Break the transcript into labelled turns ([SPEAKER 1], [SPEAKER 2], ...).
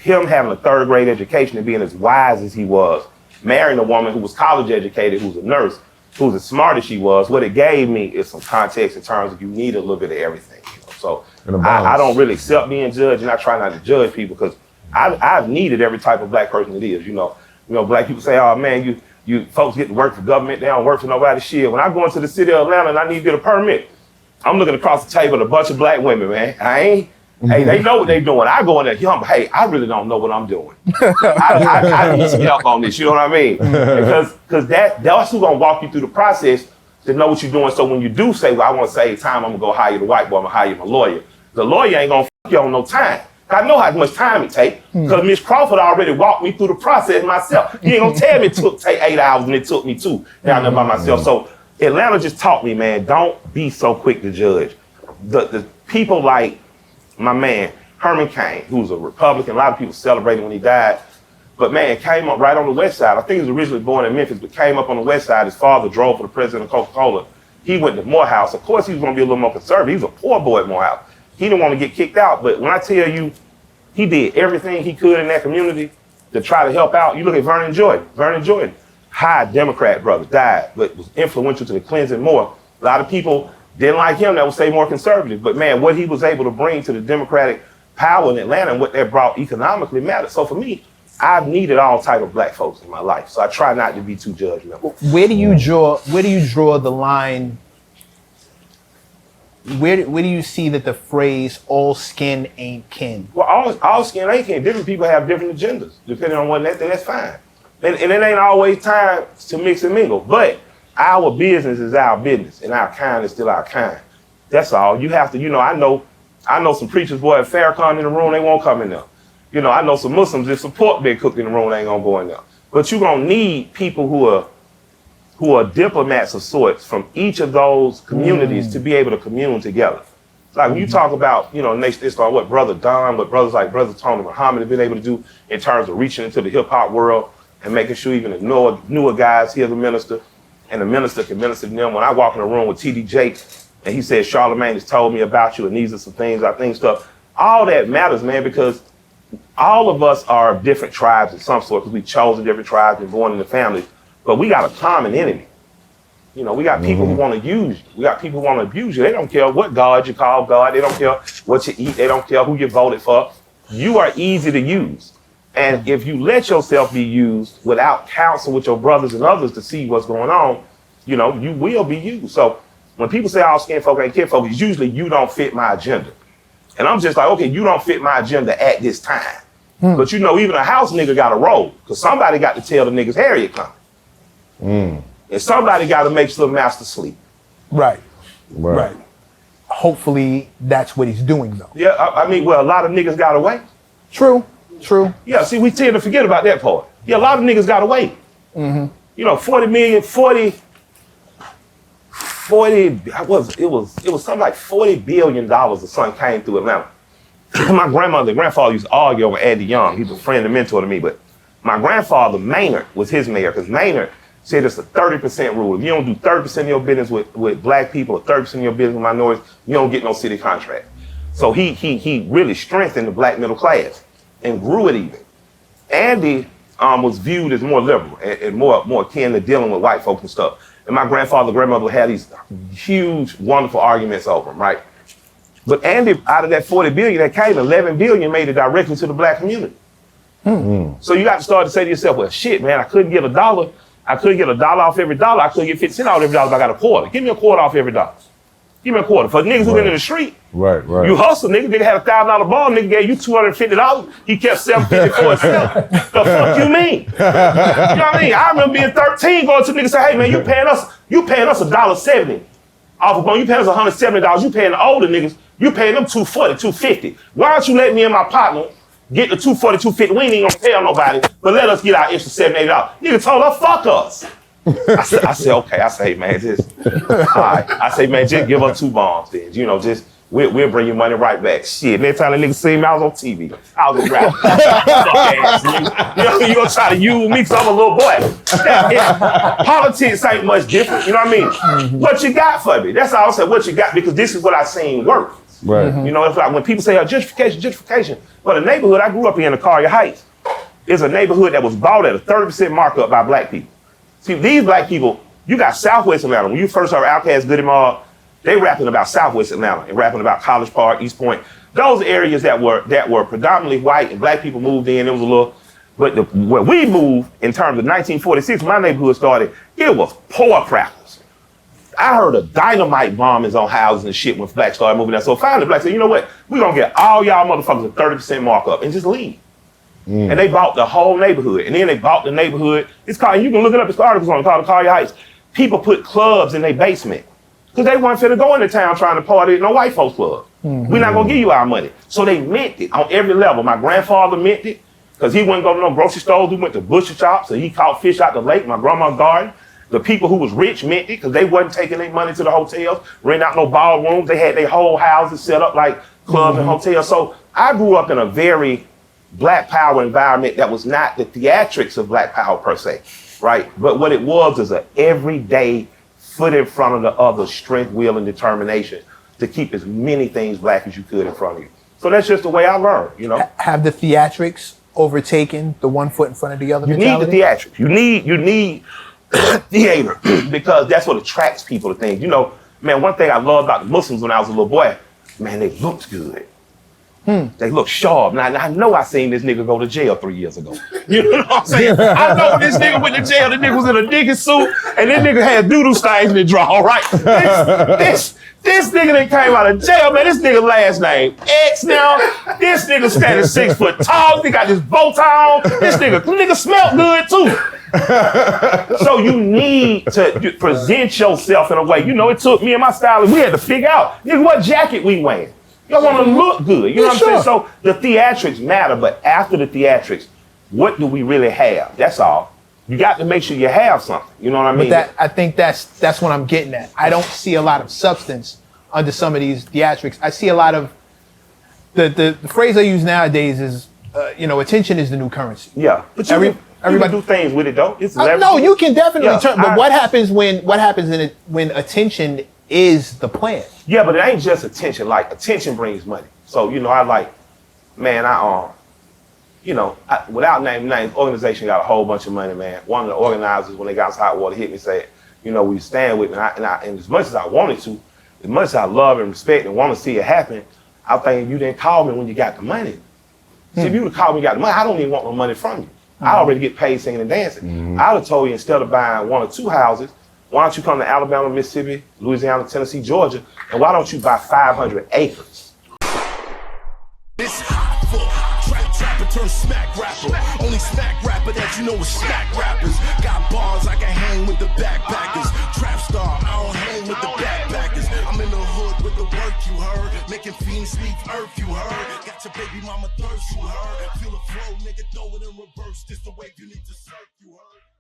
[SPEAKER 1] him having a 3rd grade education and being as wise as he was, marrying a woman who was college educated, who's a nurse, who's as smart as she was, what it gave me is some context in terms of you need a little bit of everything. You know? So I don't really accept being judged, and I try not to judge people because I've needed every type of black person it is. You know, black people say, oh man, you folks get to work for government, they don't work for nobody. Shit, when I go into the city of Atlanta and I need to get a permit, I'm looking across the table at a bunch of black women, man. Hey, they know what they're doing. I go in there, hey, I really don't know what I'm doing. I need some help on this, you know what I mean? Because that's who's gonna walk you through the process to know what you're doing. So when you do say, well, I want to save time, I'm gonna go hire the white boy, I'm gonna hire my lawyer. The lawyer ain't gonna you on no time. I know how much time it takes because Miss Crawford already walked me through the process myself. You ain't gonna tell me it take 8 hours and it took me 2 down there by myself. So Atlanta just taught me, man, don't be so quick to judge. The people like my man, Herman Cain, who's a Republican, a lot of people celebrated when he died, but man, came up right on the west side. I think he was originally born in Memphis, but came up on the west side. His father drove for the president of Coca-Cola. He went to Morehouse. Of course, he was gonna be a little more conservative. He was a poor boy at Morehouse. He didn't want to get kicked out, but when I tell you, he did everything he could in that community to try to help out. You look at Vernon Jordan. Vernon Jordan, high Democrat brother, died, but was influential to the cleansing more. A lot of people didn't like him that would say more conservative, but man, what he was able to bring to the Democratic power in Atlanta and what that brought economically mattered. So for me, I've needed all type of black folks in my life, so I try not to be too judgmental.
[SPEAKER 2] Where do you draw the line? Where do you see that the phrase "all skin ain't kin"?
[SPEAKER 1] Well, all skin ain't kin. Different people have different agendas, depending on what that's fine. And it ain't always time to mix and mingle. But our business is our business, and our kind is still our kind. That's all. You have to, I know some preachers, boy, if Farrakhan in the room, they won't come in there. I know some Muslims, if some pork being cooked in the room, they ain't gonna go in there. But you're gonna need people who are diplomats of sorts from each of those communities to be able to commune together. Like when you talk about, they start what Brother Don, what brothers like Brother Tony Muhammad have been able to do in terms of reaching into the hip hop world and making sure even the newer guys hear the minister and the minister can minister to them. When I walk in the room with TD Jakes and he says, Charlamagne has told me about you and these are some things I think stuff, all that matters, man, because all of us are different tribes of some sort because we've chosen different tribes and born into families. But we got a common enemy. We got people who want to use you. We got people who want to abuse you. They don't care what God you call God. They don't care what you eat. They don't care who you voted for. You are easy to use. And if you let yourself be used without counsel with your brothers and others to see what's going on, you will be used. So when people say all skin folk ain't kin folk, it's usually you don't fit my agenda. And I'm just like, okay, you don't fit my agenda at this time. But even a house nigga got to roll because somebody got to tell the niggas Harriet coming. And somebody got to make sure the master sleep.
[SPEAKER 2] Right. Hopefully that's what he's doing though.
[SPEAKER 1] Yeah, a lot of niggas got away.
[SPEAKER 2] True.
[SPEAKER 1] Yeah, see, we tend to forget about that part. Yeah, a lot of niggas got away. 40 million, it was something like $40 billion or something came through Atlanta. My grandfather used to argue over Eddie Young. He's a friend and mentor to me, but my grandfather, Maynard, was his mayor because Maynard said it's a 30% rule. If you don't do 30% of your business with black people or 30% of your business with minorities, you don't get no city contract. So he really strengthened the black middle class and grew it even. Andy was viewed as more liberal and more akin to dealing with white folks and stuff. And my grandmother had these huge, wonderful arguments over him, right? But Andy, out of that 40 billion that came, 11 billion made it directly to the black community. So you got to start to say to yourself, well, shit, man, I couldn't get $1. I couldn't get $1 off every dollar. I couldn't get 50 cents off every dollar if I got a quarter. Give me a quarter off every dollar. Give me a quarter. For niggas who been in the street,
[SPEAKER 3] right.
[SPEAKER 1] You hustle, nigga had a $1,000 ball, nigga gave you $250. He kept $750 for himself. The fuck you mean? You know what I mean? I remember being 13 going to niggas say, hey man, you paying us $1.70 off a bone. You paying us $170. You paying the older niggas, you paying them $240, $250. Why don't you let me and my partner get the $240, $250? We ain't gonna tell nobody, but let us get our extra $7, $8. Nigga told us, fuck us. I said, okay. I say, man, all right. I say, man, just give us 2 bombs then. We'll bring your money right back. Shit, next time that nigga see me, I was on TV. I was a rapper. You gonna try to use me because I'm a little boy. Politics ain't much different, you know what I mean? What you got for me? That's all I said, what you got, because this is what I seen work.
[SPEAKER 3] Right.
[SPEAKER 1] You know, it's like when people say, oh, gentrification. But the neighborhood I grew up in, the Collier Heights, is a neighborhood that was bought at a 30% markup by black people. See, these black people, you got Southwest Atlanta. When you first heard Outkast, Goody Mob, they rapping about Southwest Atlanta and rapping about College Park, East Point. Those areas that were predominantly white and black people moved in. It was a little, but where we moved in terms of 1946, my neighborhood started, it was poor crackers. I heard of dynamite bombings on houses and shit when blacks started moving there. So finally, blacks said, you know what? We're gonna get all y'all motherfuckers a 30% markup and just leave. And they bought the whole neighborhood. And then they bought the neighborhood. It's called, you can look it up, it's articles on it called the Collier Heights. People put clubs in their basement because they weren't finna go into town trying to party at no white folks club. We're not gonna give you our money. So they meant it on every level. My grandfather meant it because he wouldn't go to no grocery stores. We went to butcher shops, so he caught fish out the lake, my grandma's garden. The people who was rich meant it because they wasn't taking their money to the hotels, renting out no ballrooms. They had their whole houses set up like clubs and hotels. So I grew up in a very Black Power environment that was not the theatrics of Black Power per se, right? But what it was is an everyday foot in front of the other, strength, will, and determination to keep as many things black as you could in front of you. So that's just the way I learned, you know?
[SPEAKER 2] Have the theatrics overtaken the one foot in front of the other
[SPEAKER 1] You
[SPEAKER 2] mentality?
[SPEAKER 1] need the theatrics. You need theater because that's what attracts people to things. You know, man, one thing I loved about the Muslims when I was a little boy, man, they looked good. They look sharp. Now, I know I seen this nigga go to jail 3 years ago. You know what I'm saying? I know this nigga went to jail. The nigga was in a nigga suit, and this nigga had doodle stains in the draw, right? This nigga that came out of jail, man, this nigga last name X now. This nigga standing 6 foot tall. He got this bow tie on. This nigga smelled good too. So you need to present yourself in a way. You know, it took me and my stylist, we had to figure out, nigga, what jacket we wearing. You want to look good. You know what I'm saying? So the theatrics matter, but after the theatrics, what do we really have? That's all. You got to make sure you have something. You know what I mean?
[SPEAKER 2] But I think that's what I'm getting at. I don't see a lot of substance under some of these theatrics. I see a lot of the phrase I use nowadays is, attention is the new currency.
[SPEAKER 1] Yeah, but everybody do things with it though. It's
[SPEAKER 2] no, you can definitely turn. But what happens when attention is the plan?
[SPEAKER 1] Yeah, but it ain't just attention. Like attention brings money. So without naming names, organization got a whole bunch of money, man. One of the organizers, when they got hot water, hit me, said, will you stand with me? And as much as I wanted to, as much as I love and respect and want to see it happen, I'm thinking you didn't call me when you got the money. See, if you would have called me when you got the money, I don't even want no money from you. I already get paid singing and dancing. I would have told you, instead of buying 1 or 2 houses, why don't you come to Alabama, Mississippi, Louisiana, Tennessee, Georgia, and why don't you buy 500 acres?
[SPEAKER 4] This trapper turn smack rapper. Only smack rapper that you know is smack rappers. Got bars I can hang with the backpackers. Trap star, I don't hang with the backpackers. I'm in the hood with the work you heard. Making fiends leave earth you heard. Got your baby mama thirst you heard. Feel the flow, nigga, throw it in reverse. This the wave you need to surf you heard.